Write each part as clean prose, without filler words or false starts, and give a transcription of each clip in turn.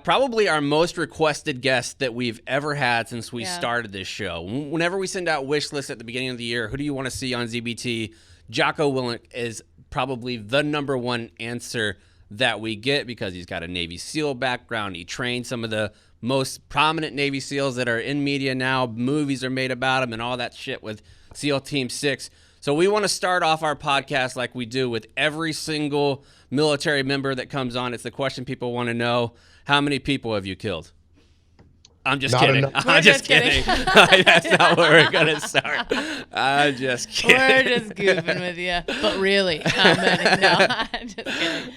Probably our most requested guest that we've ever had since we started this show. Whenever we send out wish lists at the beginning of the year, who do you want to see on ZBT? Jocko Willink is probably the number one answer that we get because he's got a Navy SEAL background. He trained some of the most prominent Navy SEALs that are in media now. Movies are made about him and all that shit with SEAL Team 6. So we want to start off our podcast like we do with every single military member that comes on. It's the question people want to know. How many people have you killed? I'm just kidding. I'm just kidding. That's not where we're going to start. I'm just kidding. We're just goofing with you. But really, how many? No, I'm just kidding.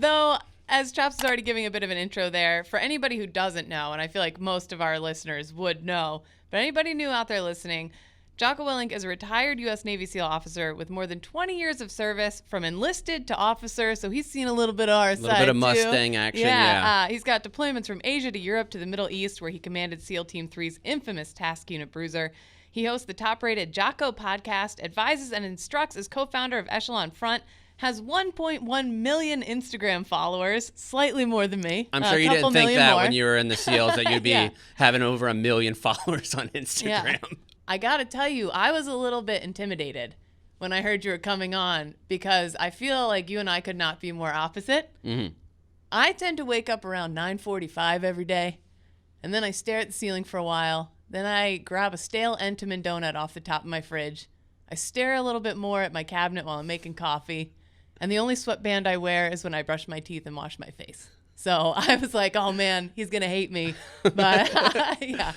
Though, as Chops is already giving a bit of an intro there, for anybody who doesn't know, and I feel like most of our listeners would know, but anybody new out there listening, Jocko Willink is a retired U.S. Navy SEAL officer with more than 20 years of service, from enlisted to officer, so he's seen a little bit of our side, too. A little bit of Mustang action, yeah. He's got deployments from Asia to Europe to the Middle East, where he commanded SEAL Team 3's infamous Task Unit Bruiser. He hosts the top-rated Jocko podcast, advises and instructs as co-founder of Echelon Front, has 1.1 million Instagram followers, slightly more than me. I'm sure you didn't think that when you were in the SEALs, that you'd be having over 1 million followers on Instagram. Yeah. I got to tell you, I was a little bit intimidated when I heard you were coming on because I feel like you and I could not be more opposite. Mm-hmm. I tend to wake up around 9:45 every day, and then I stare at the ceiling for a while. Then I grab a stale Entenmann donut off the top of my fridge. I stare a little bit more at my cabinet while I'm making coffee, and the only sweatband I wear is when I brush my teeth and wash my face. So I was like, oh, man, he's going to hate me. But, yeah.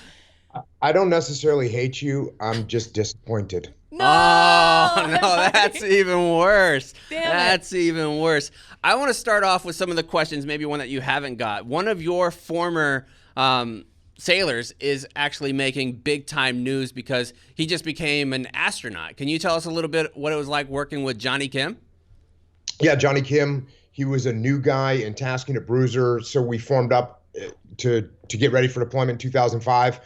I don't necessarily hate you. I'm just disappointed. No! Oh, no, that's even worse. That's even worse. I want to start off with some of the questions, maybe one that you haven't got. One of your former sailors is actually making big-time news because he just became an astronaut. Can you tell us a little bit what it was like working with Johnny Kim? Yeah, Johnny Kim, he was a new guy in Task Unit Bruiser, so we formed up to get ready for deployment in 2005.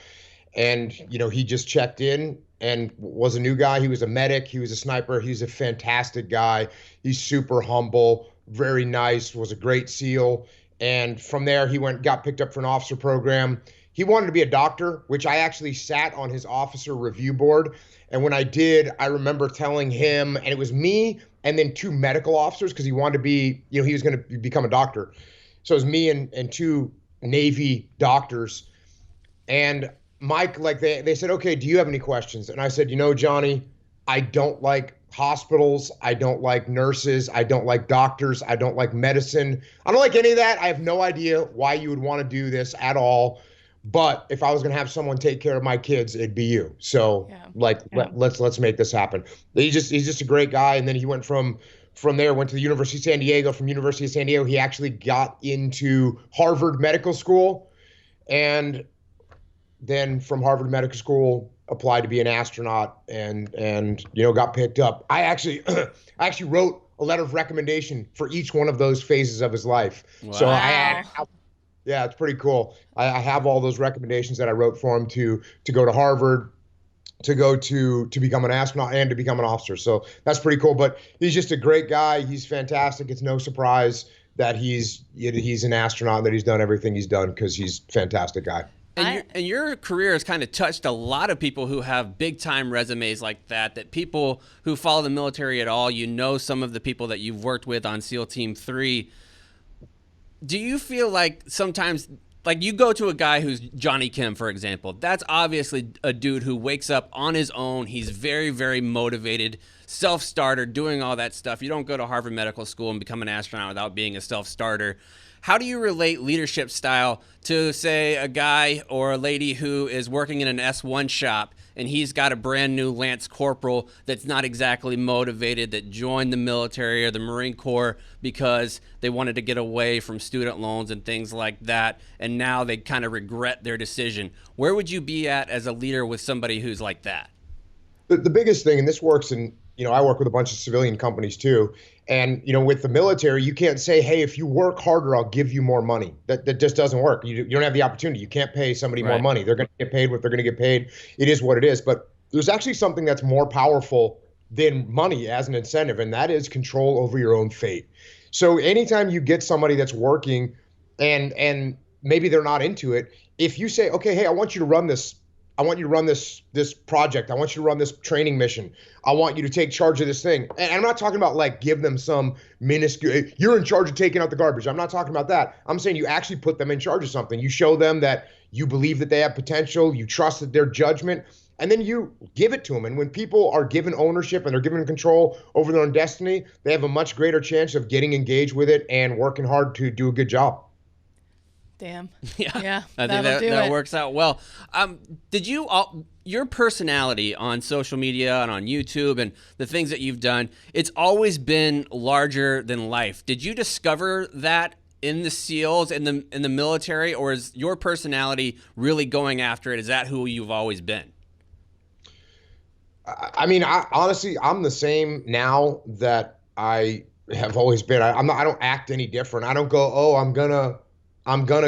And, you know, he just checked in and was a new guy. He was a medic. He was a sniper. He's a fantastic guy. He's super humble, very nice, was a great SEAL. And from there, he got picked up for an officer program. He wanted to be a doctor, which I actually sat on his officer review board. And when I did, I remember telling him, and it was me and then 2 medical officers, because he wanted to be, you know, he was going to become a doctor. So it was me and 2 Navy doctors. And Mike, like they said, okay, do you have any questions? And I said, you know, Johnny, I don't like hospitals. I don't like nurses. I don't like doctors. I don't like medicine. I don't like any of that. I have no idea why you would want to do this at all. But if I was going to have someone take care of my kids, it'd be you. So let's make this happen. He's just a great guy. And then he went from there, went to the University of San Diego. From University of San Diego, he actually got into Harvard Medical School. And then from Harvard Medical School, applied to be an astronaut and you know, got picked up. I actually wrote a letter of recommendation for each one of those phases of his life. Wow. So yeah, it's pretty cool. I have all those recommendations that I wrote for him to go to Harvard, to go to become an astronaut and to become an officer. So that's pretty cool. But he's just a great guy. He's fantastic. It's no surprise that he's an astronaut, that he's done everything he's done, because he's a fantastic guy. And your career has kind of touched a lot of people who have big-time resumes like that people who follow the military at all. You know some of the people that you've worked with on SEAL Team 3. Do you feel like sometimes, like you go to a guy who's Johnny Kim, for example, that's obviously a dude who wakes up on his own. He's very, very motivated, self-starter, doing all that stuff. You don't go to Harvard Medical School and become an astronaut without being a self-starter. How do you relate leadership style to, say, a guy or a lady who is working in an S1 shop and he's got a brand new Lance Corporal that's not exactly motivated, that joined the military or the Marine Corps because they wanted to get away from student loans and things like that, and now they kind of regret their decision? Where would you be at as a leader with somebody who's like that? The biggest thing, and this works in, you know, I work with a bunch of civilian companies too. And, you know, with the military, you can't say, hey, if you work harder, I'll give you more money. That just doesn't work. You don't have the opportunity. You can't pay somebody more money. They're going to get paid what they're going to get paid. It is what it is. But there's actually something that's more powerful than money as an incentive, and that is control over your own fate. So anytime you get somebody that's working and maybe they're not into it. If you say, okay, hey, I want you to run this project. I want you to run this training mission. I want you to take charge of this thing. And I'm not talking about like give them some minuscule, you're in charge of taking out the garbage. I'm not talking about that. I'm saying you actually put them in charge of something. You show them that you believe that they have potential. You trust their judgment. And then you give it to them. And when people are given ownership and they're given control over their own destiny, they have a much greater chance of getting engaged with it and working hard to do a good job. Damn. Yeah. I think that works out well. Did you, your personality on social media and on YouTube and the things that you've done, it's always been larger than life. Did you discover that in the SEALs, in the military, or is your personality really going after it? Is that who you've always been? I mean, honestly, I'm the same now that I have always been. I don't act any different. I don't go, oh, I'm gonna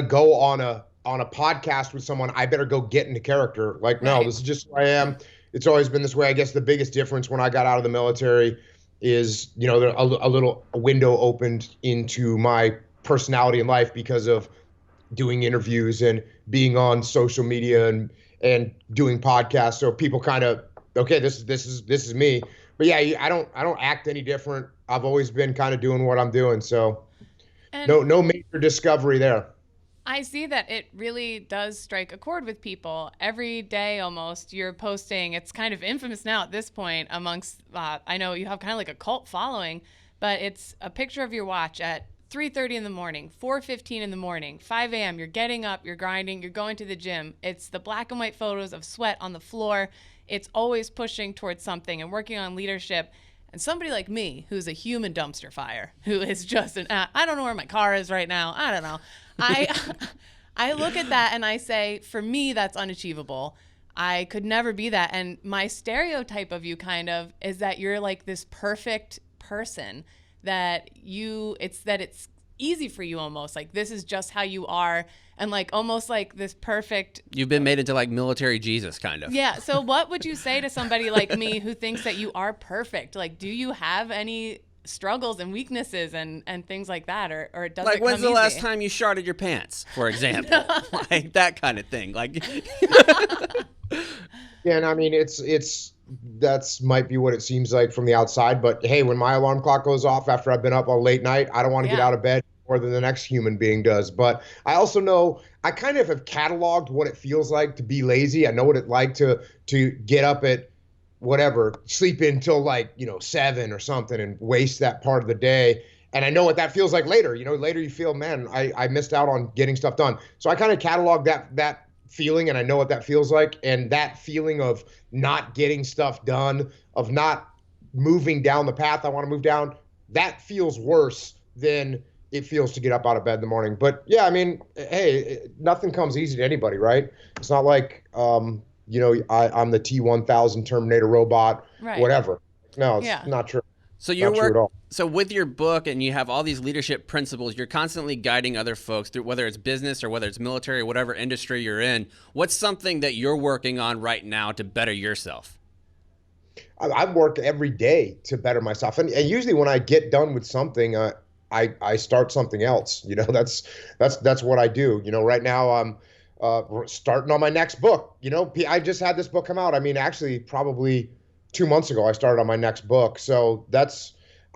go on a podcast with someone. I better go get into character. Like, no, this is just who I am. It's always been this way. I guess the biggest difference when I got out of the military is, you know, a little window opened into my personality in life because of doing interviews and being on social media and doing podcasts. So people kind of, okay, this is me. But yeah, I don't act any different. I've always been kind of doing what I'm doing. So no major discovery there. I see that it really does strike a chord with people. Every day almost you're posting. It's kind of infamous now at this point amongst, I know you have kind of like a cult following, but it's a picture of your watch at 3:30 in the morning, 4:15 in the morning, 5 a.m. You're getting up, you're grinding, you're going to the gym. It's the black and white photos of sweat on the floor. It's always pushing towards something and working on leadership. And somebody like me, who's a human dumpster fire, who is just I don't know where my car is right now. I don't know. I look at that and I say, for me, that's unachievable. I could never be that. And my stereotype of you kind of is that you're like this perfect person that it's easy for you almost. Like this is just how you are. And like almost like this perfect. You've been made into like military Jesus kind of. Yeah. So what would you say to somebody like me who thinks that you are perfect? Like, do you have any struggles and weaknesses and things like that, or does like it come when's the easy? last time you sharted your pants, for example? Like that kind of thing. Like. Yeah, and I mean that's might be what it seems like from the outside, but hey, when my alarm clock goes off after I've been up all late night, I don't want to get out of bed more than the next human being does. But I also know I kind of have cataloged what it feels like to be lazy. I know what it's like to get up at whatever, sleep until like, 7 or something and waste that part of the day. And I know what that feels like later. Later you feel, man, I missed out on getting stuff done. So I kind of catalog that feeling, and I know what that feels like. And that feeling of not getting stuff done, of not moving down the path I want to move down, that feels worse than it feels to get up out of bed in the morning. But yeah, I mean, hey, nothing comes easy to anybody, right? It's not like, I'm the T-1000 Terminator robot, whatever. No, it's not true. So So with your book, and you have all these leadership principles, you're constantly guiding other folks through, whether it's business or whether it's military, or whatever industry you're in. What's something that you're working on right now to better yourself? I work every day to better myself, and usually when I get done with something, I start something else. That's what I do. Right now I'm starting on my next book. I just had this book come out. I mean, actually, probably 2 months ago, I started on my next book. So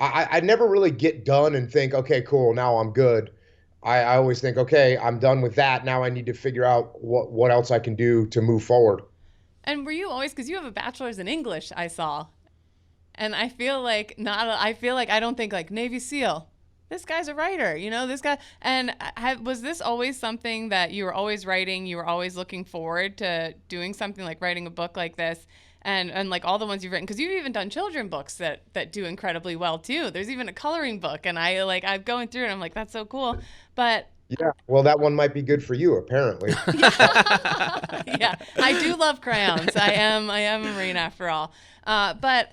I never really get done and think, okay, cool, now I'm good. I always think, okay, I'm done with that. Now I need to figure out what else I can do to move forward. And were you always, because you have a bachelor's in English, I saw, and I feel like I don't think like Navy SEAL. This guy's a writer, this guy. And was this always something that you were always writing? You were always looking forward to doing something like writing a book like this? And like all the ones you've written, because you've even done children books that do incredibly well too. There's even a coloring book, and I'm going through it and I'm like, that's so cool. But yeah, well, that one might be good for you, apparently. Yeah, I do love crayons. I am a Marine after all. But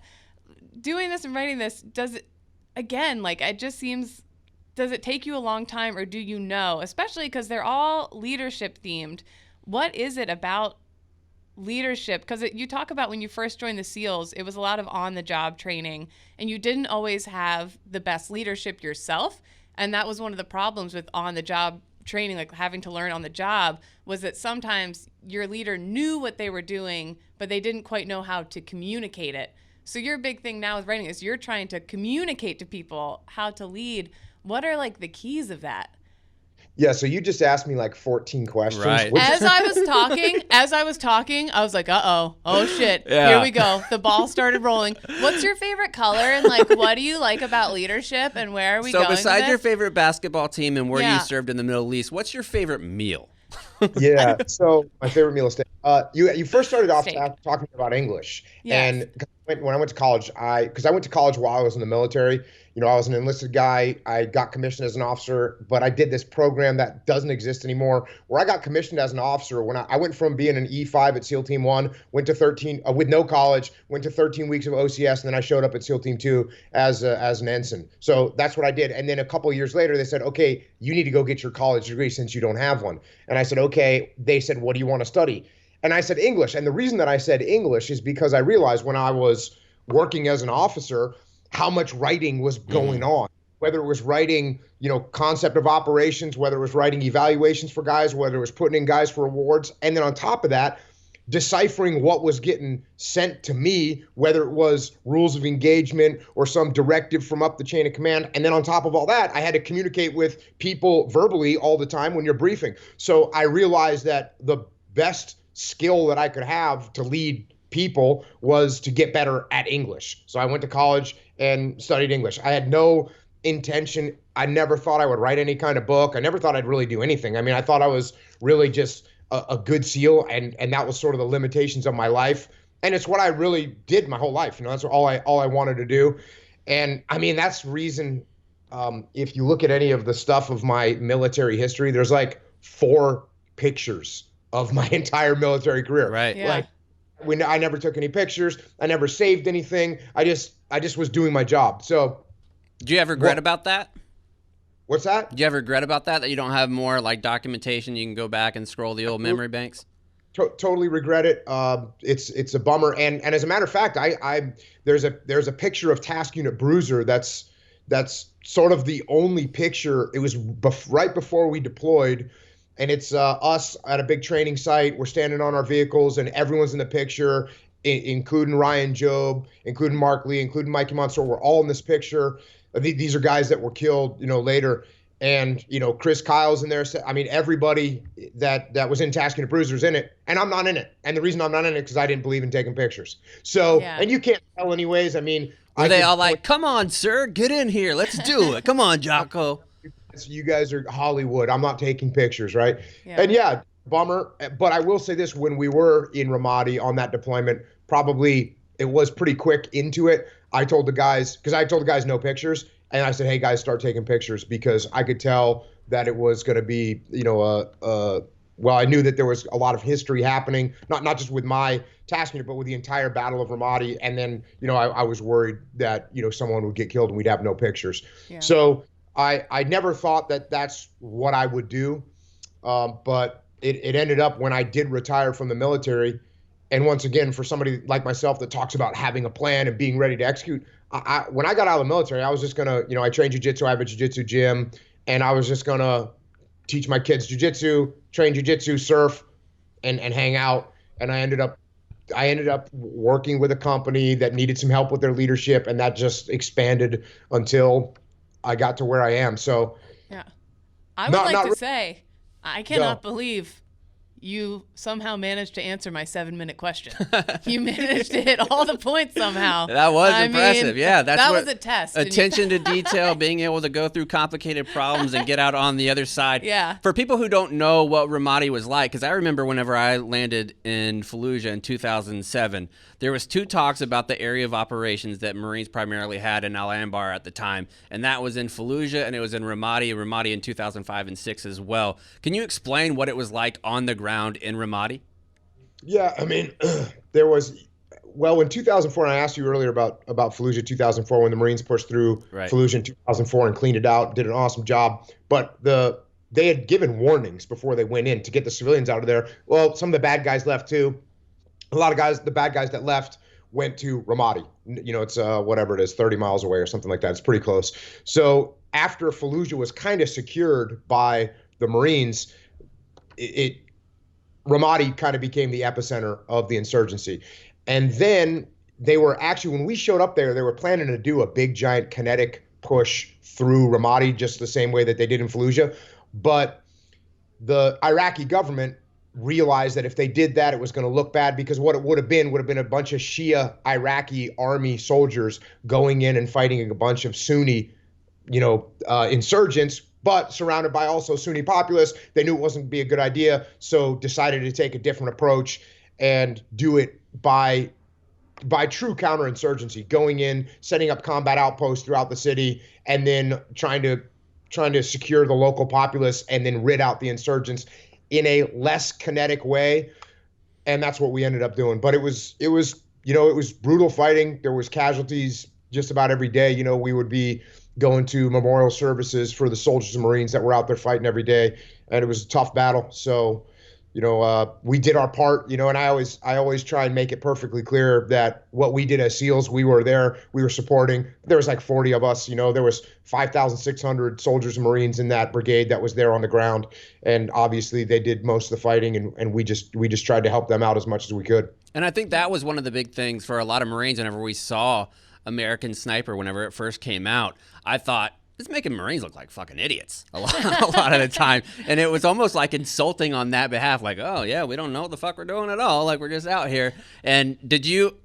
doing this and writing this, does it take you a long time, or do you know, especially because they're all leadership themed, what is it about leadership? Because you talk about when you first joined the SEALs, it was a lot of on-the-job training, and you didn't always have the best leadership yourself, and that was one of the problems with on-the-job training, like having to learn on the job, was that sometimes your leader knew what they were doing, but they didn't quite know how to communicate it. So your big thing now with writing is you're trying to communicate to people how to lead. What are like the keys of that? Yeah, so you just asked me like 14 questions. Right. As I was talking, I was like, oh shit, Yeah. Here we go. The ball started rolling. What's your favorite color, and like, what do you like about leadership, and where are we going? So besides with your this? favorite basketball team and where Yeah. you served in the Middle East, what's your favorite meal? Yeah, so my favorite meal is steak. You first started off Steak. talking about English. Yes. And when I went to college, because I went to college while I was in the military. You know, I was an enlisted guy. I got commissioned as an officer, but I did this program that doesn't exist anymore, where I got commissioned as an officer when I went from being an E5 at SEAL Team 1, went to 13 with no college, went to 13 weeks of OCS, and then I showed up at SEAL Team 2 as an ensign. So that's what I did. And then a couple of years later, they said, okay, you need to go get your college degree since you don't have one. And I said, okay. They said, what do you want to study? And I said English. And the reason that I said English is because I realized when I was working as an officer how much writing was going on, whether it was writing, you know, concept of operations, whether it was writing evaluations for guys, whether it was putting in guys for awards. And then on top of that, deciphering what was getting sent to me, whether it was rules of engagement or some directive from up the chain of command. And then on top of all that, I had to communicate with people verbally all the time when you're briefing. So I realized that the best skill that I could have to lead people was to get better at English. So I went to college and studied English. I had no intention. I never thought I would write any kind of book. I never thought I'd really do anything. I mean, I thought I was really just a good SEAL, and that was sort of the limitations of my life. And it's what I really did my whole life. You know, that's all I wanted to do. And I mean, that's the reason, if you look at any of the stuff of my military history, there's like 4 pictures of my entire military career. Right. Yeah. Like, I never took any pictures. I never saved anything. I just was doing my job. So, Do you have regret about that? what's that? Do you have regret about that you don't have more like documentation? You can go back and scroll the old memory banks. Totally regret it. It's a bummer. And as a matter of fact, there's a picture of Task Unit Bruiser that's sort of the only picture. It was right before we deployed. And it's us at a big training site. We're standing on our vehicles, and everyone's in the picture, including Ryan Job, including Mark Lee, including Mikey Monsoor. We're all in this picture. These are guys that were killed, you know, later. And, you know, Chris Kyle's in there. I mean, everybody that was in Task Unit Bruiser's in it, and I'm not in it. And the reason I'm not in it is because I didn't believe in taking pictures. So, Yeah. and you can't tell anyways. I mean, Were they all like, come on, sir, get in here. Let's do it. Come on, Jocko. you guys are Hollywood. I'm not taking pictures, right? Yeah. And yeah, bummer. But I will say this, when we were in Ramadi on that deployment, probably it was pretty quick into it. I told the guys no pictures. And I said, hey guys, start taking pictures, because I could tell that it was going to be, you know, well, I knew that there was a lot of history happening, not just with my task unit, but with the entire Battle of Ramadi. And then, you know, I was worried that, you know, someone would get killed and we'd have no pictures. Yeah. So I never thought that that's what I would do. But it ended up when I did retire from the military. And once again, for somebody like myself that talks about having a plan and being ready to execute, when I got out of the military, I was just going to, you know, I trained jiu-jitsu. I have a jiu-jitsu gym, and I was just going to teach my kids jiu-jitsu, train jiu-jitsu, surf, and hang out. And I ended up working with a company that needed some help with their leadership, and that just expanded until I got to where I am. So Yeah. I would like to say, I cannot believe you somehow managed to answer my 7-minute question. You managed to hit all the points somehow. That was impressive. Yeah, that was a test. Attention to detail, being able to go through complicated problems and get out on the other side. Yeah. For people who don't know what Ramadi was like, because I remember whenever I landed in Fallujah in 2007, there was 2 talks about the area of operations that Marines primarily had in Al Anbar at the time, and that was in Fallujah and it was in Ramadi in 2005 and 6 as well. Can you explain what it was like on the ground in Ramadi? Yeah, I mean, there was, well, in 2004, and I asked you earlier about Fallujah 2004, when the Marines pushed through Fallujah in 2004 and cleaned it out, did an awesome job. But they had given warnings before they went in to get the civilians out of there. Well, some of the bad guys left too. A lot of guys, the bad guys that left, went to Ramadi. You know, it's whatever it is, 30 miles away or something like that. It's pretty close. So after Fallujah was kind of secured by the Marines, Ramadi kind of became the epicenter of the insurgency. And then they were actually, when we showed up there, they were planning to do a big giant kinetic push through Ramadi, just the same way that they did in Fallujah. But the Iraqi government realized that if they did that, it was going to look bad, because what it would have been a bunch of Shia Iraqi army soldiers going in and fighting a bunch of Sunni, insurgents, but surrounded by also Sunni populace. They knew it wasn't going to be a good idea, so decided to take a different approach and do it by true counterinsurgency, going in, setting up combat outposts throughout the city, and then trying to secure the local populace and then rid out the insurgents in a less kinetic way. And that's what we ended up doing. But it was brutal fighting. There was casualties just about every day. We would be going to memorial services for the soldiers and Marines that were out there fighting every day. And it was a tough battle. So, we did our part, and I always try and make it perfectly clear that what we did as SEALs, we were there, we were supporting. There was like 40 of us, there was 5,600 soldiers and Marines in that brigade that was there on the ground. And obviously they did most of the fighting, and we just tried to help them out as much as we could. And I think that was one of the big things for a lot of Marines. Whenever we saw American Sniper, whenever it first came out, I thought, it's making Marines look like fucking idiots a lot of the time. And it was almost like insulting on that behalf. Like, oh, yeah, we don't know what the fuck we're doing at all. Like, we're just out here. And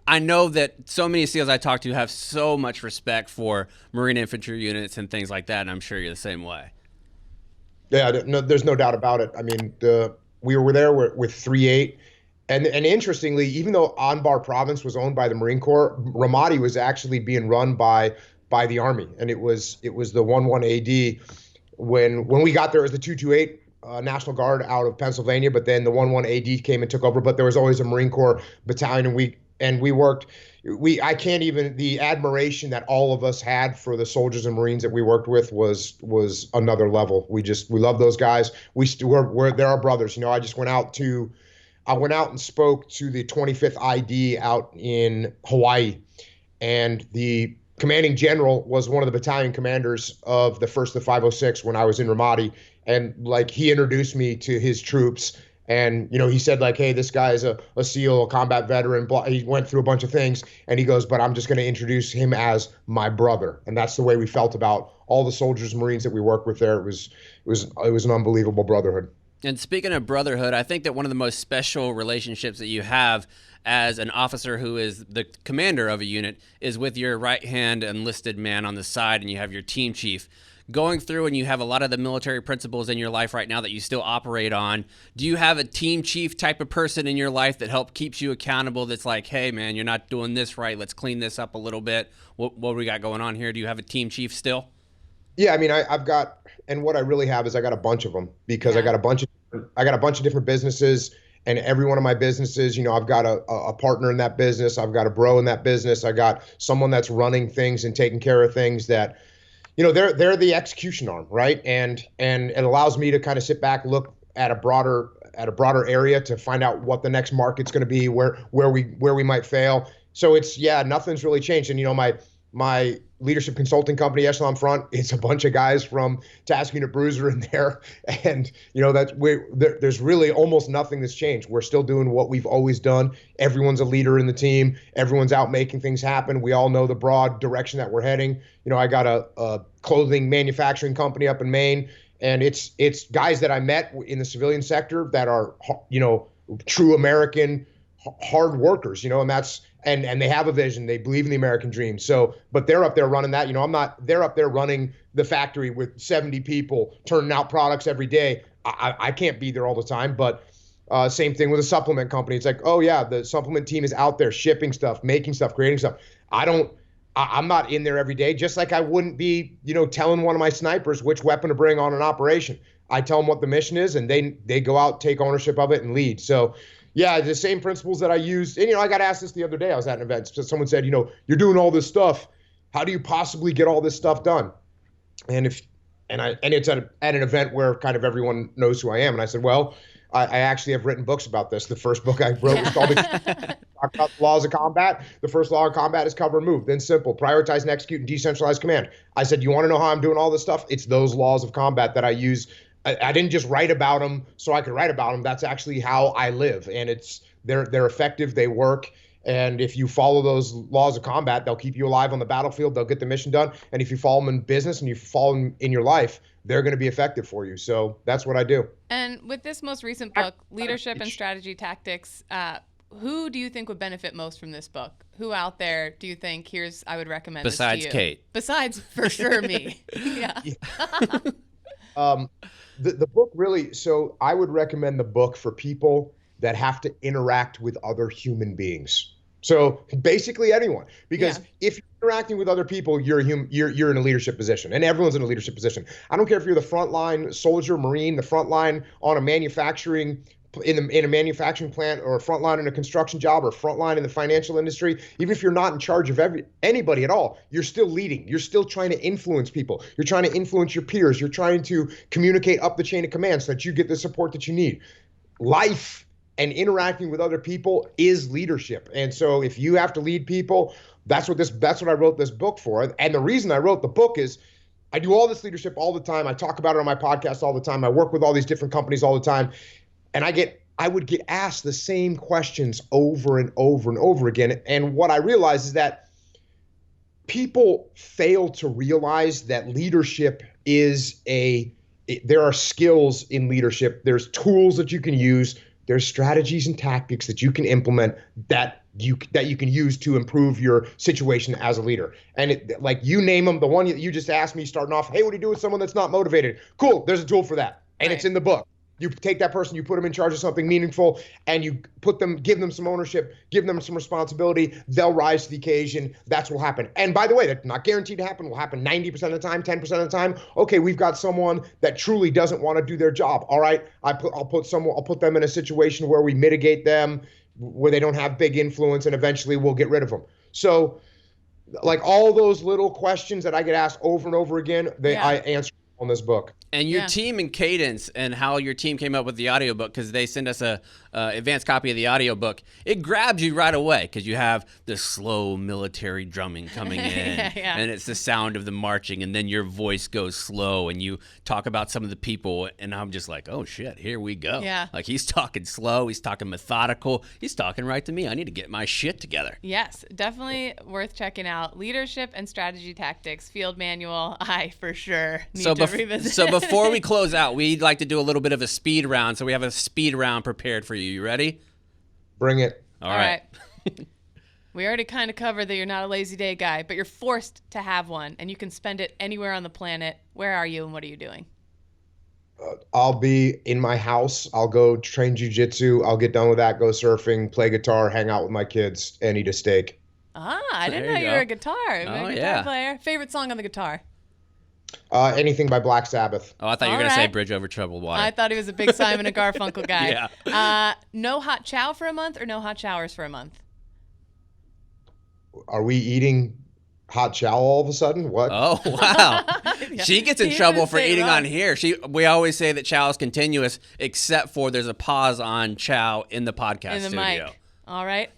I know that so many SEALs I talk to have so much respect for Marine infantry units and things like that. And I'm sure you're the same way. Yeah, no, there's no doubt about it. I mean, we were there with 3-8. And interestingly, even though Anbar province was owned by the Marine Corps, Ramadi was actually being run by the Army, and it was the 11 AD. When we got there, it was the 228 National Guard out of Pennsylvania, but then the 11 AD came and took over. But there was always a Marine Corps battalion, and we worked. I can't even, the admiration that all of us had for the soldiers and Marines that we worked with was another level. We love those guys. They're our brothers. I went out and spoke to the 25th ID out in Hawaii, and the commanding general was one of the battalion commanders of the 1st of 506 when I was in Ramadi. And he introduced me to his troops, and, he said hey, this guy's a SEAL, a combat veteran. He went through a bunch of things, and he goes, but I'm just going to introduce him as my brother. And that's the way we felt about all the soldiers and Marines that we worked with there. It was an unbelievable brotherhood. And speaking of brotherhood, I think that one of the most special relationships that you have as an officer who is the commander of a unit is with your right-hand enlisted man on the side, and you have your team chief. Going through, and you have a lot of the military principles in your life right now that you still operate on. Do you have a team chief type of person in your life that keeps you accountable, that's like, hey, man, you're not doing this right, let's clean this up a little bit? What we got going on here? Do you have a team chief still? Yeah, I mean, I've got, and what I really have is I got a bunch of them, because I got a bunch of different businesses, and every one of my businesses, I've got a partner in that business, I've got a bro in that business, I got someone that's running things and taking care of things that, they're the execution arm, right? And it allows me to kind of sit back, look at a broader area to find out what the next market's going to be, where we might fail. So nothing's really changed. And my leadership consulting company, Echelon Front, it's a bunch of guys from Task Unit Bruiser in there. And, there's really almost nothing that's changed. We're still doing what we've always done. Everyone's a leader in the team. Everyone's out making things happen. We all know the broad direction that we're heading. I got a clothing manufacturing company up in Maine, and it's guys that I met in the civilian sector that are, true American hard workers, and they have a vision. They believe in the American dream. So, but they're up there running that. They're up there running the factory with 70 people, turning out products every day. I can't be there all the time, but same thing with a supplement company. It's like, oh yeah, the supplement team is out there shipping stuff, making stuff, creating stuff. I'm not in there every day, just like I wouldn't be, telling one of my snipers which weapon to bring on an operation. I tell them what the mission is, and they go out, take ownership of it, and lead. So, yeah, the same principles that I used. And, I got asked this the other day. I was at an event. So someone said, you're doing all this stuff. How do you possibly get all this stuff done? And it's at an event where kind of everyone knows who I am. And I said, well, I actually have written books about this. The first book I wrote was called Talk about the Laws of Combat. The first law of combat is cover and move. Then simple, prioritize and execute and decentralize command. I said, you want to know how I'm doing all this stuff? It's those laws of combat that I use I didn't just write about them so I could write about them. That's actually how I live, and they're effective. They work. And if you follow those laws of combat, they'll keep you alive on the battlefield. They'll get the mission done. And if you follow them in business and you follow them in your life, they're going to be effective for you. So that's what I do. And with this most recent book, Leadership and Strategy Tactics, who do you think would benefit most from this book? Who out there do you think, I would recommend Besides this to you? Kate. Besides, for sure, me. Yeah. The book really, so I would recommend the book for people that have to interact with other human beings. So basically anyone, because if you're interacting with other people, you're in a leadership position, and everyone's in a leadership position. I don't care if you're the frontline soldier, Marine, the front line on a manufacturing in a manufacturing plant, or a front line in a construction job, or front line in the financial industry. Even if you're not in charge of anybody at all, you're still leading. You're still trying to influence people. You're trying to influence your peers. You're trying to communicate up the chain of command so that you get the support that you need. Life and interacting with other people is leadership. And so if you have to lead people, that's what I wrote this book for. And the reason I wrote the book is I do all this leadership all the time. I talk about it on my podcast all the time. I work with all these different companies all the time. And I would get asked the same questions over and over and over again. And what I realized is that people fail to realize that leadership there are skills in leadership. There's tools that you can use. There's strategies and tactics that you can implement that you can use to improve your situation as a leader. And like you name them, the one you just asked me starting off, hey, what do you do with someone that's not motivated? Cool, there's a tool for that. And It's in the book. You take that person, you put them in charge of something meaningful, and you give them some ownership, give them some responsibility. They'll rise to the occasion. That's what will happen. And by the way, that's not guaranteed to happen. Will happen 90% of the time, 10% of the time. Okay, we've got someone that truly doesn't want to do their job. All right, I'll put them in a situation where we mitigate them, where they don't have big influence, and eventually we'll get rid of them. So, like all those little questions that I get asked over and over again, I answer on this book. And your team and cadence, and how your team came up with the audiobook, because they send us a advanced copy of the audiobook, it grabs you right away because you have the slow military drumming coming in, and it's the sound of the marching, and then your voice goes slow, and you talk about some of the people, and I'm just like, oh shit, here we go. Yeah. Like he's talking slow, he's talking methodical, he's talking right to me. I need to get my shit together. Yes, definitely worth checking out. Leadership and Strategy Tactics Field Manual. I for sure need to revisit. So before we close out, we'd like to do a little bit of a speed round. So we have a speed round prepared for you. You ready? Bring it. All right. We already kind of covered that you're not a lazy day guy, but you're forced to have one, and you can spend it anywhere on the planet. Where are you, and what are you doing? I'll be in my house. I'll go train jiu-jitsu. I'll get done with that, go surfing, play guitar, hang out with my kids, and eat a steak. I didn't know you were a guitar player. Favorite song on the guitar? Anything by Black Sabbath. Oh, I thought you were going to say Bridge Over Troubled Water. I thought he was a big Simon and Garfunkel guy. Yeah. No hot chow for a month, or no hot showers for a month? Are we eating hot chow all of a sudden? What? Oh, wow. She gets in trouble for eating on here. We always say that chow is continuous, except for there's a pause on chow in the podcast in the studio. Mic. All right.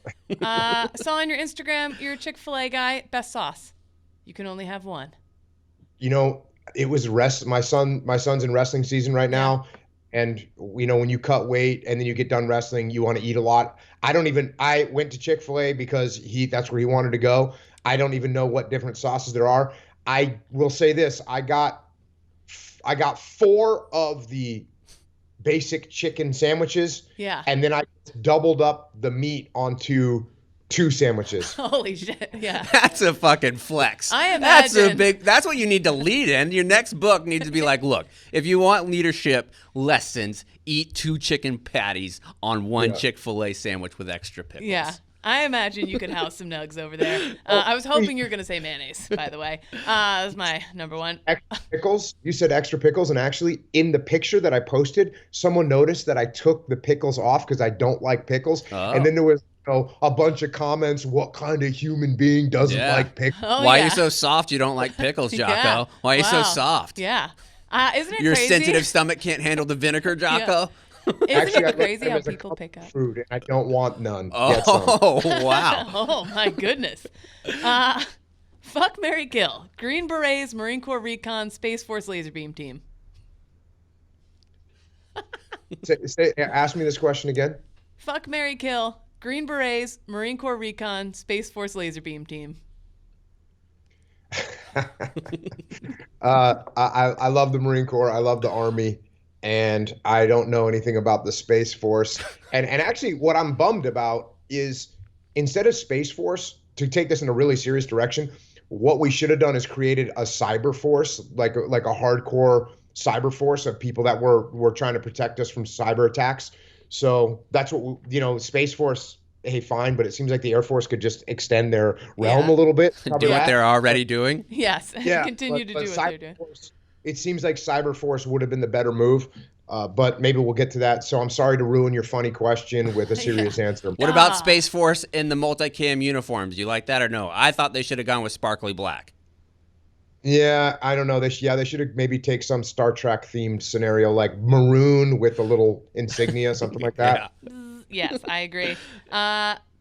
Saw on your Instagram, you're a Chick-fil-A guy. Best sauce. You can only have one. You know, it was my son's in wrestling season right now. And you know, when you cut weight and then you get done wrestling, you want to eat a lot. I went to Chick-fil-A because that's where he wanted to go. I don't even know what different sauces there are. I will say this, I got 4 of the basic chicken sandwiches. Yeah. And then I doubled up the meat onto 2 sandwiches. Holy shit. Yeah. That's a fucking flex. I imagine. That's what you need to lead in. Your next book needs to be like, look, if you want leadership lessons, eat 2 chicken patties on 1 Chick-fil-A sandwich with extra pickles. Yeah. I imagine you could house some nugs over there. I was hoping you were going to say mayonnaise, by the way. That was my number one. Extra pickles? You said extra pickles, and actually in the picture that I posted, someone noticed that I took the pickles off because I don't like pickles. Oh. And then there was a bunch of comments, what kind of human being doesn't like pickles? Why are you so soft you don't like pickles, Jocko? Why are you so soft? Yeah. Isn't it Your crazy? sensitive stomach can't handle the vinenecker, Jocko? Isn't it crazy how people pick up food, and I don't want none. Oh, wow. Oh, my goodness. Fuck, marry, kill. Green Berets, Marine Corps Recon, Space Force Laser Beam Team. Ask me this question again. Fuck, marry, kill. Green Berets, Marine Corps Recon, Space Force Laser Beam Team. I love the Marine Corps. I love the Army, and I don't know anything about the Space Force. And actually, what I'm bummed about is instead of Space Force, to take this in a really serious direction, what we should have done is created a cyber force, like a hardcore cyber force of people that were trying to protect us from cyber attacks. So that's what Space Force. Hey, fine, but it seems like the Air Force could just extend their realm a little bit. Do what they're already doing. Yes, continue to do what they're doing. It seems like Cyber Force would have been the better move, but maybe we'll get to that. So I'm sorry to ruin your funny question with a serious answer. What about Space Force in the multicam uniforms? Do you like that or no? I thought they should have gone with sparkly black. Yeah, I don't know. They should have maybe take some Star Trek themed scenario like maroon with a little insignia, something like that. Yeah. Yes, I agree.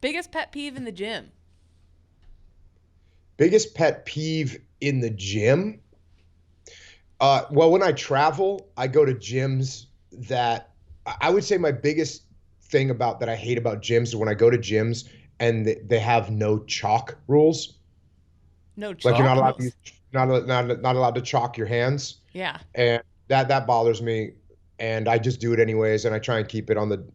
Biggest pet peeve in the gym? Biggest pet peeve in the gym? Well, when I travel, I go to gyms that I would say my biggest thing that I hate about gyms is when I go to gyms and they have no chalk rules. No chalk. Like you're not allowed to not allowed to chalk your hands. Yeah. And that bothers me. And I just do it anyways, and I try and keep it on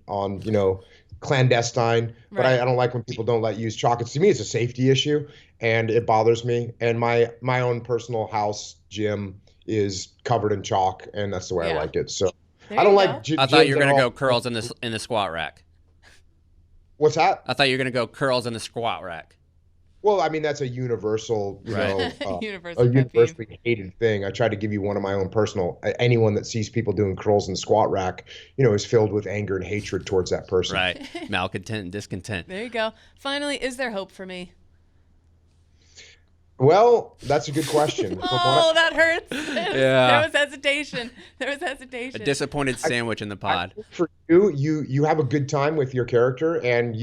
clandestine. But I don't like when people don't let you use chalk. To me, it's a safety issue, and it bothers me. And my own personal house gym is covered in chalk, and that's the way I like it. So I don't like. I thought you were gonna go curls in the squat rack. What's that? I thought you were gonna go curls in the squat rack. Well, I mean, that's a universal, universally hated thing. I try to give you one of my own personal. Anyone that sees people doing curls in the squat rack, is filled with anger and hatred towards that person. Right. Malcontent and discontent. There you go. Finally, is there hope for me? Well, that's a good question. Oh, that hurts. There was hesitation. A disappointed sandwich in the pod. For you have a good time with your character, and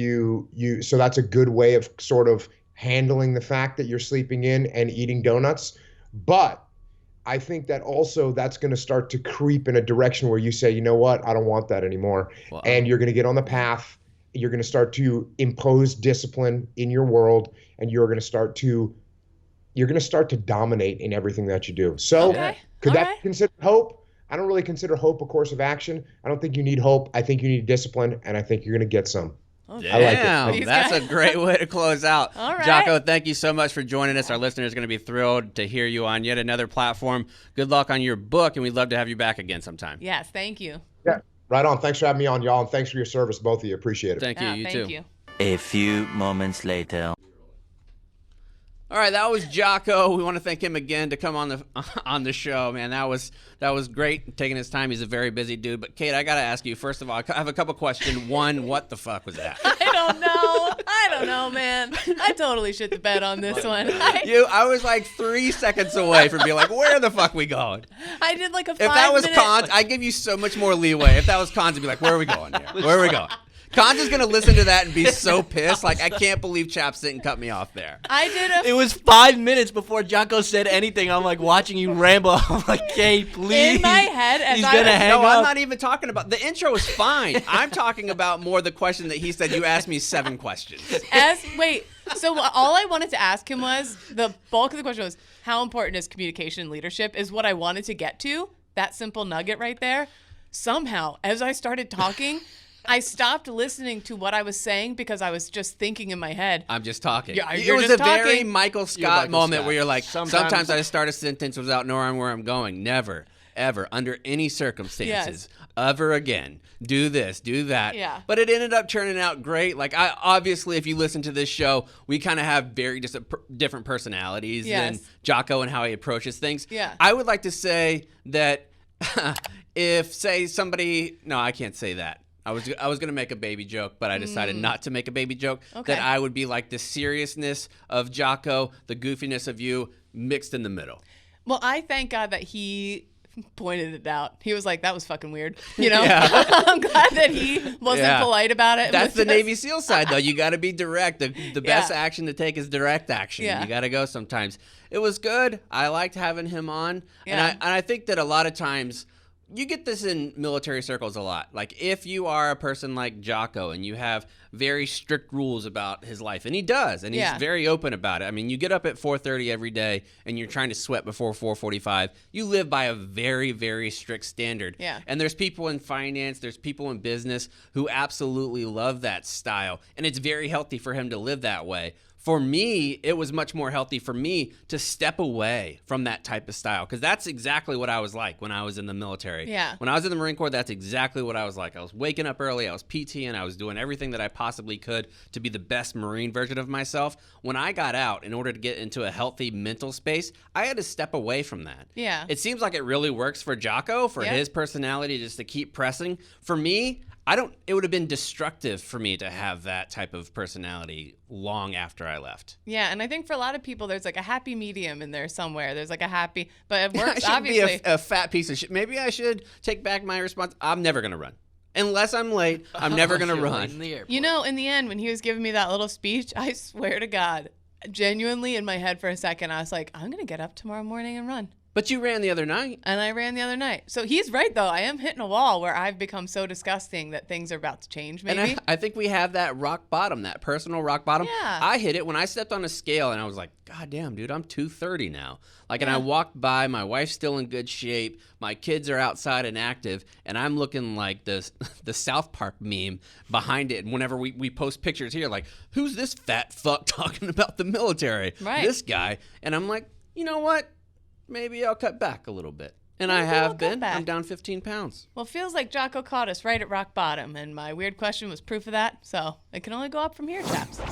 so that's a good way of sort of handling the fact that you're sleeping in and eating donuts. But I think that also that's going to start to creep in a direction where you say, you know what, I don't want that anymore. Wow. And you're going to get on the path. You're going to start to impose discipline in your world, and you're going to start to dominate in everything that you do. So could that be considered hope? I don't really consider hope a course of action. I don't think you need hope. I think you need discipline, and I think you're going to get some. Damn, I like it. That's a great way to close out. All right. Jocko, thank you so much for joining us. Our listeners are going to be thrilled to hear you on yet another platform. Good luck on your book, and we'd love to have you back again sometime. Yes, thank you. Yeah, right on. Thanks for having me on, y'all, and thanks for your service, both of you. Appreciate it. Thank you. You too. Thank you. A few moments later. All right, that was Jocko. We want to thank him again to come on the show, man. That was great, taking his time. He's a very busy dude. But Kate, I got to ask you, first of all, I have a couple questions. One, what the fuck was that? I don't know, man. I totally shit the bed on this one. I was like 3 seconds away from being like, where the fuck we going? I did like a 5 If that was minute... cons, I'd give you so much more leeway. If that was cons, I'd be like, where are we going here? Where are we going? Cons is going to listen to that and be so pissed. Like, I can't believe Chaps didn't cut me off there. It was 5 minutes before Jocko said anything. I'm like watching you ramble. I'm like, Kate, please. In my head, as he's going to hang up. I'm not even talking about, the intro was fine. I'm talking about more the question that he said, you asked me 7 questions. So all I wanted to ask him was, the bulk of the question was, how important is communication and leadership is what I wanted to get to. That simple nugget right there. Somehow, as I started talking, I stopped listening to what I was saying because I was just thinking in my head. I'm just talking. Yeah, it was just a very talking. Michael Scott moment where you're like, sometimes I I start a sentence without knowing where I'm going. Never, ever, under any circumstances, ever again. Do this, do that. Yeah. But it ended up turning out great. Like, obviously, if you listen to this show, we kind of have very different personalities and Jocko and how he approaches things. Yeah. I would like to say that if, say, somebody, no, I can't say that. I was going to make a baby joke, but I decided not to make a baby joke. Okay. That I would be like the seriousness of Jocko, the goofiness of you, mixed in the middle. Well, I thank God that he pointed it out. He was like, that was fucking weird. You know? Yeah. I'm glad that he wasn't polite about it. That's the Navy SEAL side, though. You got to be direct. The best action to take is direct action. Yeah. You got to go sometimes. It was good. I liked having him on. Yeah. And I think that a lot of times you get this in military circles a lot. Like, if you are a person like Jocko and you have very strict rules about his life, and he does, and he's very open about it. I mean, you get up at 4:30 every day and you're trying to sweat before 4:45. You live by a very, very strict standard. Yeah. And there's people in finance, there's people in business who absolutely love that style, and it's very healthy for him to live that way. For me, it was much more healthy for me to step away from that type of style, because that's exactly what I was like when I was in the military. Yeah. When I was in the Marine Corps, that's exactly what I was like. I was waking up early, I was PTing, I was doing everything that I possibly could to be the best Marine version of myself. When I got out, in order to get into a healthy mental space, I had to step away from that. Yeah. It seems like it really works for Jocko, for his personality, just to keep pressing. For me, it would have been destructive for me to have that type of personality long after I left. Yeah, and I think for a lot of people, there's like a happy medium in there somewhere. There's like a happy, but it works, I should obviously. be a fat piece of shit. Maybe I should take back my response. I'm never going to run. Unless I'm late, I'm never going to run. In the airport. You know, in the end, when he was giving me that little speech, I swear to God, genuinely in my head for a second, I was like, I'm going to get up tomorrow morning and run. But you ran the other night. And I ran the other night. So he's right, though. I am hitting a wall where I've become so disgusting that things are about to change, maybe. And I think we have that rock bottom, that personal rock bottom. Yeah. I hit it when I stepped on a scale, and I was like, God damn, dude, I'm 230 now. Like, and I walked by, my wife's still in good shape, my kids are outside and active, and I'm looking like the South Park meme behind it. And whenever we post pictures here, like, who's this fat fuck talking about the military? Right. This guy. And I'm like, you know what? Maybe I'll cut back a little bit. And Maybe I we'll have cut been. back. I'm down 15 pounds. Well, it feels like Jocko caught us right at rock bottom, and my weird question was proof of that. So it can only go up from here, chaps.